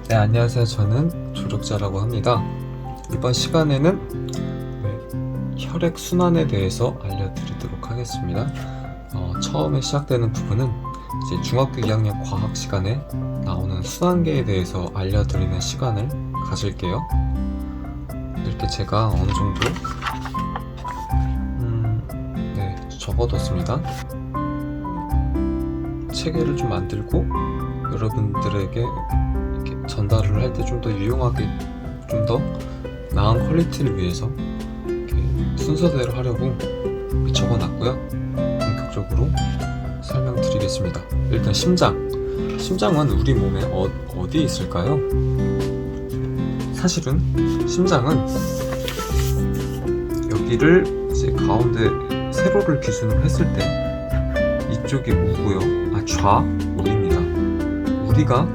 네, 안녕하세요. 저는 조력자라고 합니다. 이번 시간에는 혈액 순환에 대해서 알려드리도록 하겠습니다. 처음에 시작되는 부분은 이제 중학교 2학년 과학 시간에 나오는 순환계에 대해서 알려드리는 시간을 가질게요. 이렇게 제가 어느 정도 적어뒀습니다. 체계를 좀 만들고 여러분들에게 이렇게 전달을 할 때 좀 더 유용하게, 좀 더 나은 퀄리티를 위해서 이렇게 순서대로 하려고 적어놨고요. 본격적으로 설명드리겠습니다. 일단 심장은 우리 몸에 어디에 있을까요? 사실은 심장은 여기를 이제 가운데 세로를 기준으로 했을 때 이쪽이 우고요. 좌우입니다. 우리가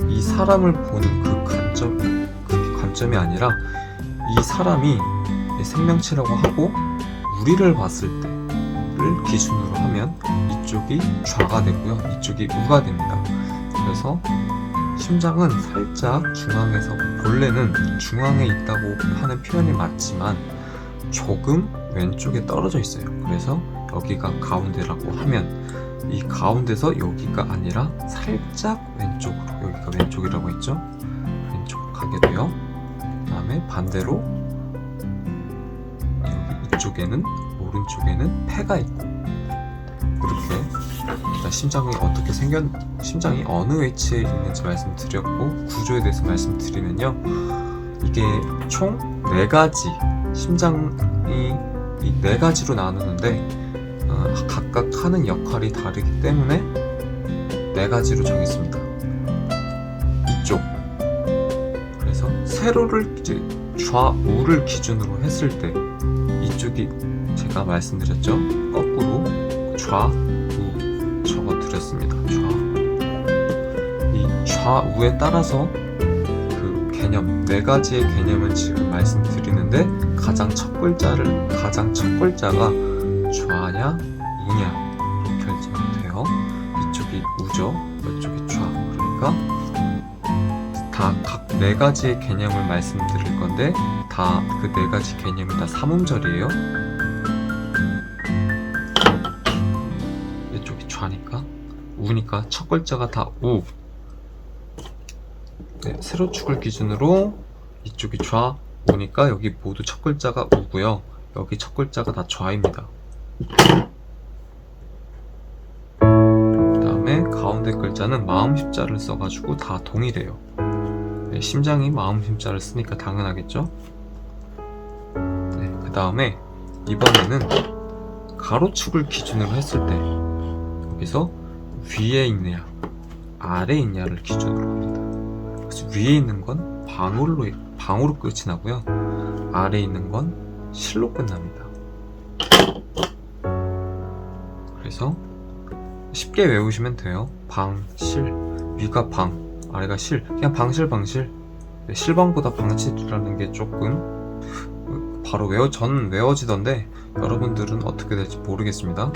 이 사람을 보는 그 관점이 아니라 이 사람이 생명체라고 하고 우리를 봤을 때를 기준으로 하면 이쪽이 좌가 되고요. 이쪽이 우가 됩니다. 그래서 심장은 살짝 중앙에서, 본래는 중앙에 있다고 하는 표현이 맞지만 조금 왼쪽에 떨어져 있어요. 그래서 여기가 가운데라고 하면 이 가운데서 여기가 아니라 살짝 왼쪽으로, 여기가 왼쪽이라고 했죠? 왼쪽으로 가게 돼요. 그 다음에 반대로 여기 이쪽에는, 오른쪽에는 폐가 있고, 이렇게 심장이 어느 위치에 있는지 말씀드렸고, 구조에 대해서 말씀드리면요, 이게 총 4가지, 심장이 이 4가지로 나누는데 각각 하는 역할이 다르기 때문에 4가지로 정했습니다. 이쪽, 그래서 세로를 이제 좌우를 기준으로 했을 때 이쪽이, 제가 말씀드렸죠, 거꾸로 좌우 적어드렸습니다. 이 좌우에 따라서 그 개념, 4가지의 개념을 지금 말씀드리는데 가장 첫 글자가 좌냐 우냐 이렇게 결정이 돼요. 이쪽이 우죠, 이쪽이 좌. 그러니까 다 각 4가지의 개념을 말씀드릴 건데 다 그 4가지 개념이 다 삼음절이에요. 이쪽이 좌니까, 우니까 첫 글자가 다 우. 세로축을 기준으로 이쪽이 좌, 우니까 여기 모두 첫 글자가 우고요. 여기 첫 글자가 다 좌입니다. 그 다음에 가운데 글자는 마음심자를 써가지고 다 동일해요. 심장이 마음심자를 쓰니까 당연하겠죠? 그 다음에 이번에는 가로축을 기준으로 했을 때 여기서 위에 있느냐 아래에 있냐를 기준으로 합니다. 그래서 위에 있는 건 방으로 끝이 나고요, 아래에 있는 건 실로 끝납니다. 그래서 쉽게 외우시면 돼요. 방, 실, 위가 방, 아래가 실. 그냥 방실. 실방보다 방치라는 게 조금 바로 전 외워지던데 여러분들은 어떻게 될지 모르겠습니다.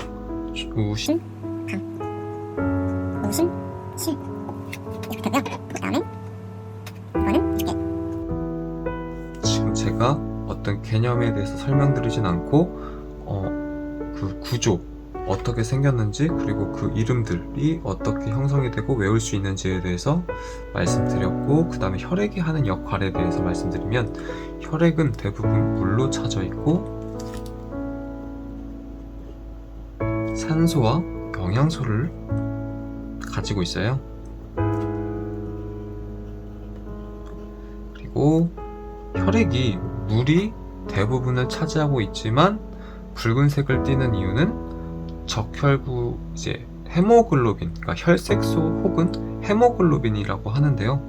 우실, 방, 우실, 실 이렇게 되고요. 그 다음에 이거는 이렇게. 지금 제가 어떤 개념에 대해서 설명드리진 않고 그 구조, 어떻게 생겼는지, 그리고 그 이름들이 어떻게 형성이 되고 외울 수 있는지에 대해서 말씀드렸고, 그 다음에 혈액이 하는 역할에 대해서 말씀드리면 혈액은 대부분 물로 차져 있고 산소와 영양소를 가지고 있어요. 그리고 혈액이 물이 대부분을 차지하고 있지만 붉은색을 띠는 이유는 적혈구, 이제 헤모글로빈, 그러니까 혈색소 혹은 헤모글로빈이라고 하는데요.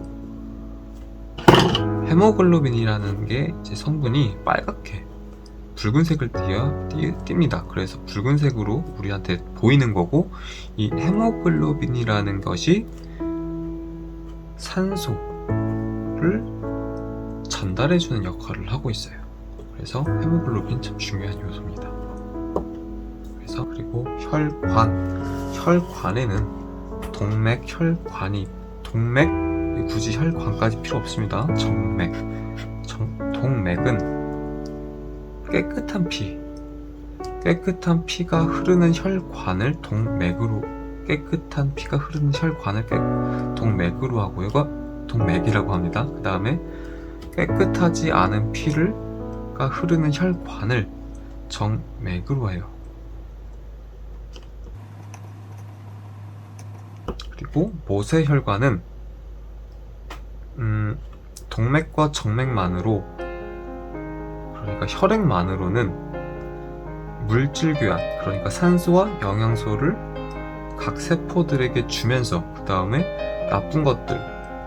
헤모글로빈이라는 게 이제 성분이 빨갛게 붉은색을 띱니다. 그래서 붉은색으로 우리한테 보이는 거고, 이 헤모글로빈이라는 것이 산소를 전달해주는 역할을 하고 있어요. 그래서 헤모글로빈 참 중요한 요소입니다. 그리고 혈관에는 동맥, 혈관이, 동맥, 굳이 혈관까지 필요 없습니다. 정맥. 동맥은 깨끗한 피가 흐르는 혈관을 동맥으로, 깨끗한 피가 흐르는 혈관을 동맥으로 하고, 이거 동맥이라고 합니다. 그 다음에 깨끗하지 않은 피가 흐르는 혈관을 정맥으로 해요. 그리고 모세혈관은 동맥과 정맥만으로, 그러니까 혈액만으로는 물질 교환, 그러니까 산소와 영양소를 각 세포들에게 주면서, 그 다음에 나쁜 것들,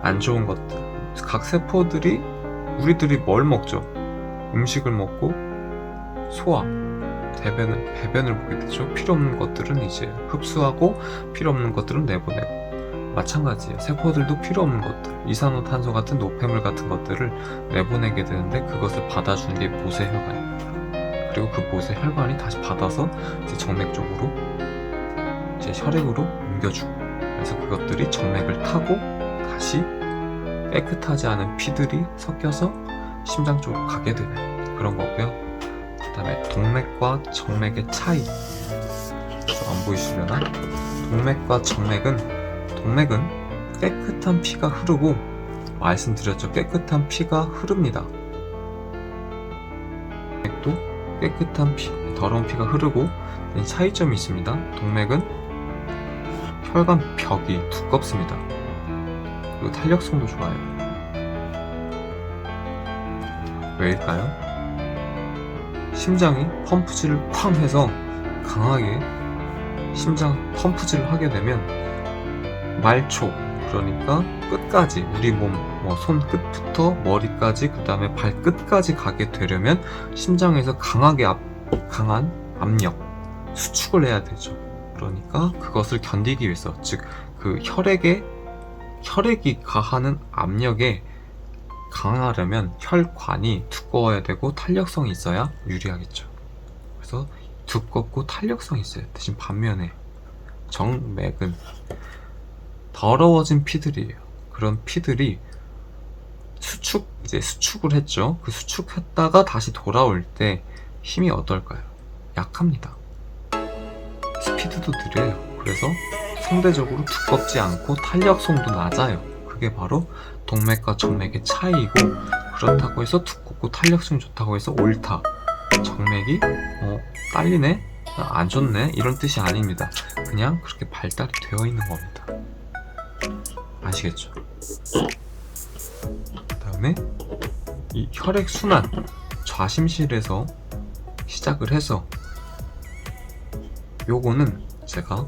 안 좋은 것들, 각 세포들이, 우리들이 뭘 먹죠? 음식을 먹고 소화, 배변을 보게 되죠. 필요 없는 것들은 이제 흡수하고 필요 없는 것들은 내보내고, 마찬가지예요. 세포들도 필요 없는 것들, 이산화탄소 같은 노폐물 같은 것들을 내보내게 되는데, 그것을 받아주는 게 모세혈관입니다. 그리고 그 모세혈관이 다시 받아서 이제 정맥 쪽으로, 이제 혈액으로 옮겨주고, 그래서 그것들이 정맥을 타고 다시 깨끗하지 않은 피들이 섞여서 심장 쪽으로 가게 되는 그런 거고요. 그 다음에 동맥과 정맥의 차이, 안 보이시려나? 동맥과 동맥은 깨끗한 피가 흐르고, 말씀드렸죠, 깨끗한 피가 흐릅니다. 동맥도 깨끗한 더러운 피가 흐르고, 차이점이 있습니다. 동맥은 혈관 벽이 두껍습니다. 그리고 탄력성도 좋아요. 왜일까요? 심장이 펌프질을 쾅 해서 강하게 심장 펌프질을 하게 되면 말초, 그러니까 끝까지, 우리 몸 손끝부터 머리까지, 그 다음에 발끝까지 가게 되려면 심장에서 강한 압력, 수축을 해야 되죠. 그러니까 그것을 견디기 위해서, 즉 그 혈액이 가하는 압력에 강하려면 혈관이 두꺼워야 되고 탄력성이 있어야 유리하겠죠. 그래서 두껍고 탄력성이 있어요. 대신 반면에 정맥은 더러워진 피들이에요. 그런 피들이 수축을 했죠. 그 수축했다가 다시 돌아올 때 힘이 어떨까요? 약합니다. 스피드도 느려요. 그래서 상대적으로 두껍지 않고 탄력성도 낮아요. 그게 바로 동맥과 정맥의 차이이고, 그렇다고 해서 두껍고 탄력성이 좋다고 해서 옳다, 정맥이 딸리네, 안 좋네, 이런 뜻이 아닙니다. 그냥 그렇게 발달이 되어 있는 겁니다. 아시겠죠? 그 다음에 이 혈액순환, 좌심실에서 시작을 해서, 요거는 제가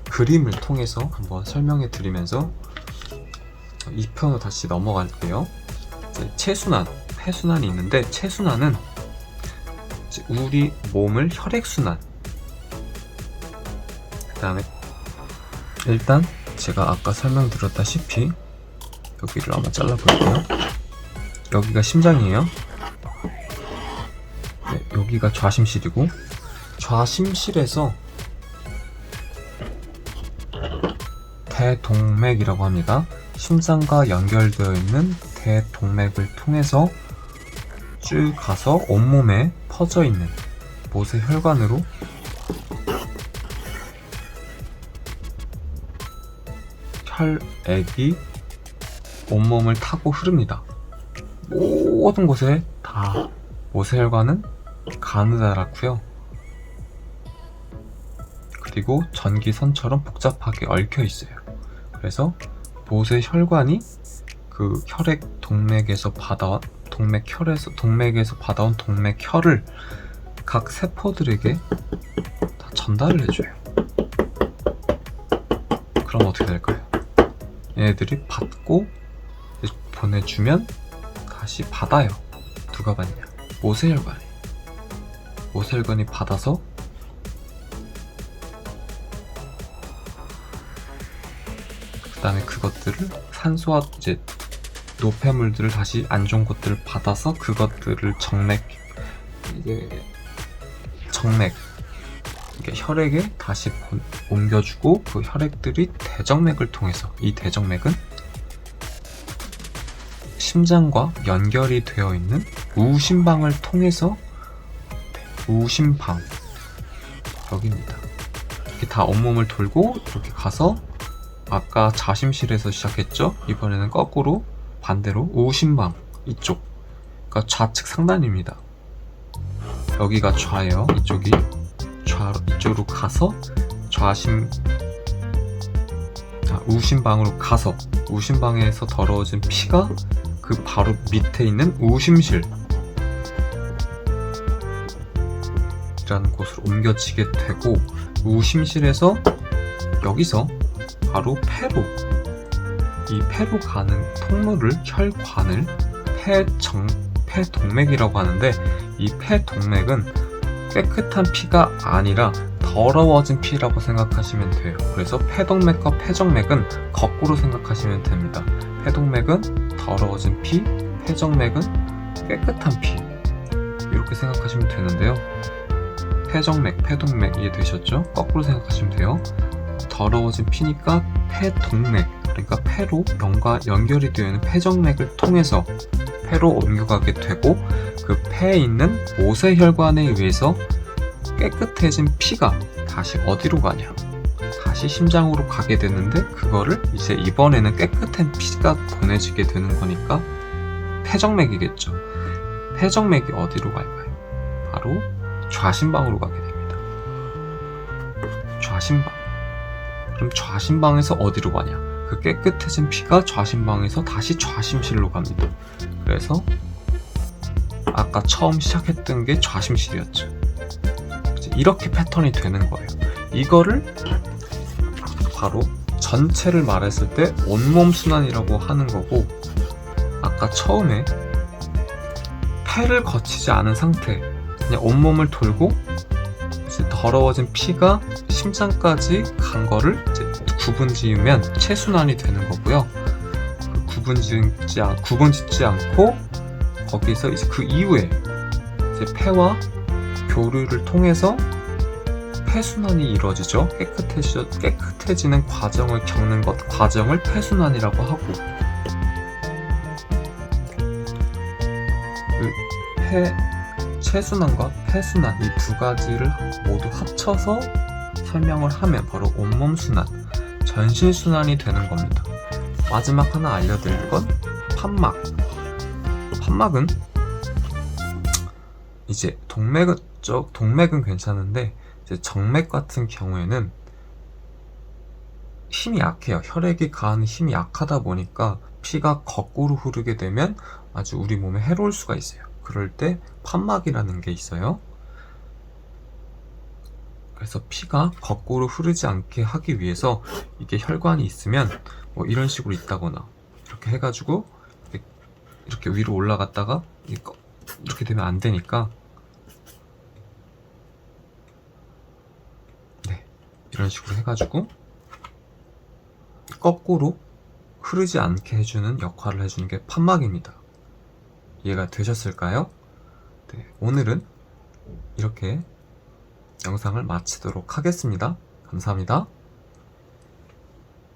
그림을 통해서 한번 설명해 드리면서 2편으로 다시 넘어갈게요. 체순환, 폐순환이 있는데, 체순환은 우리 몸을 혈액순환, 그 다음에 일단 제가 아까 설명드렸다시피 여기를 한번 잘라볼게요. 여기가 심장이에요. 네, 여기가 좌심실이고, 좌심실에서 대동맥이라고 합니다. 심장과 연결되어 있는 대동맥을 통해서 쭉 가서 온몸에 퍼져 있는 모세혈관으로 혈액이 온몸을 타고 흐릅니다. 모든 곳에 다 모세혈관은 가느다랗고요. 그리고 전기선처럼 복잡하게 얽혀 있어요. 그래서 모세혈관이 그 동맥에서 받아온 동맥혈을 각 세포들에게 다 전달을 해줘요. 그럼 어떻게 될까요? 얘네들이 받고 보내주면 다시 받아요. 누가 받냐? 모세혈관이 받아서 그 다음에 그것들을 산소와 이제 노폐물들을 다시 안 좋은 것들을 받아서 그것들을 정맥 혈액에 다시 옮겨주고, 그 혈액들이 대정맥을 통해서, 이 대정맥은 심장과 연결이 되어 있는 우심방을 통해서 우심방 여기입니다. 이렇게 다 온몸을 돌고 이렇게 가서 아까 자심실에서 시작했죠? 이번에는 거꾸로 반대로 우심방 이쪽, 그러니까 좌측 상단입니다. 여기가 좌예요. 이쪽이 이쪽으로 가서 우심방으로 가서 우심방에서 더러워진 피가 그 바로 밑에 있는 우심실 이라는 곳으로 옮겨지게 되고, 우심실에서 여기서 바로 폐로, 이 폐로 가는 통로를, 혈관을 폐동맥이라고 하는데, 이 폐동맥은 깨끗한 피가 아니라 더러워진 피라고 생각하시면 돼요. 그래서 폐동맥과 폐정맥은 거꾸로 생각하시면 됩니다. 폐동맥은 더러워진 피, 폐정맥은 깨끗한 피, 이렇게 생각하시면 되는데요. 폐정맥, 폐동맥 이해되셨죠? 거꾸로 생각하시면 돼요. 더러워진 피니까 폐동맥, 그러니까 폐로 연결이 되어 있는 폐정맥을 통해서 폐로 옮겨가게 되고, 그 폐에 있는 모세혈관에 의해서 깨끗해진 피가 다시 어디로 가냐? 다시 심장으로 가게 되는데, 그거를 이제 이번에는 깨끗한 피가 보내지게 되는 거니까 폐정맥이겠죠. 폐정맥이 어디로 갈까요? 바로 좌심방으로 가게 됩니다. 좌심방. 그럼 좌심방에서 어디로 가냐? 그 깨끗해진 피가 좌심방에서 다시 좌심실로 갑니다. 그래서 아까 처음 시작했던 게 좌심실이었죠. 이렇게 패턴이 되는 거예요. 이거를 바로 전체를 말했을 때 온몸 순환이라고 하는 거고, 아까 처음에 폐를 거치지 않은 상태, 그냥 온몸을 돌고 이제 더러워진 피가 심장까지 간 거를 이제 구분 지으면 체순환이 되는 거고요. 구분 짓지 않고 거기서 이제 그 이후에 이제 폐와 교류를 통해서 폐순환이 이루어지죠. 깨끗해지는 과정을 겪는 과정을 폐순환이라고 하고, 체순환과 폐순환 이 두 가지를 모두 합쳐서 설명을 하면 바로 온몸순환, 전신순환이 되는 겁니다. 마지막 하나 알려드릴 건 판막. 판막은 이제 동맥은 괜찮은데, 이제 정맥 같은 경우에는 힘이 약해요. 혈액이 가는 힘이 약하다 보니까 피가 거꾸로 흐르게 되면 아주 우리 몸에 해로울 수가 있어요. 그럴 때 판막이라는 게 있어요. 그래서 피가 거꾸로 흐르지 않게 하기 위해서 이게 혈관이 있으면 뭐 이런 식으로 있다거나 이렇게 해가지고 이렇게 위로 올라갔다가 이렇게 되면 안 되니까, 네, 이런 식으로 해가지고 거꾸로 흐르지 않게 해주는 역할을 해주는 게 판막입니다. 이해가 되셨을까요? 네, 오늘은 이렇게 영상을 마치도록 하겠습니다. 감사합니다.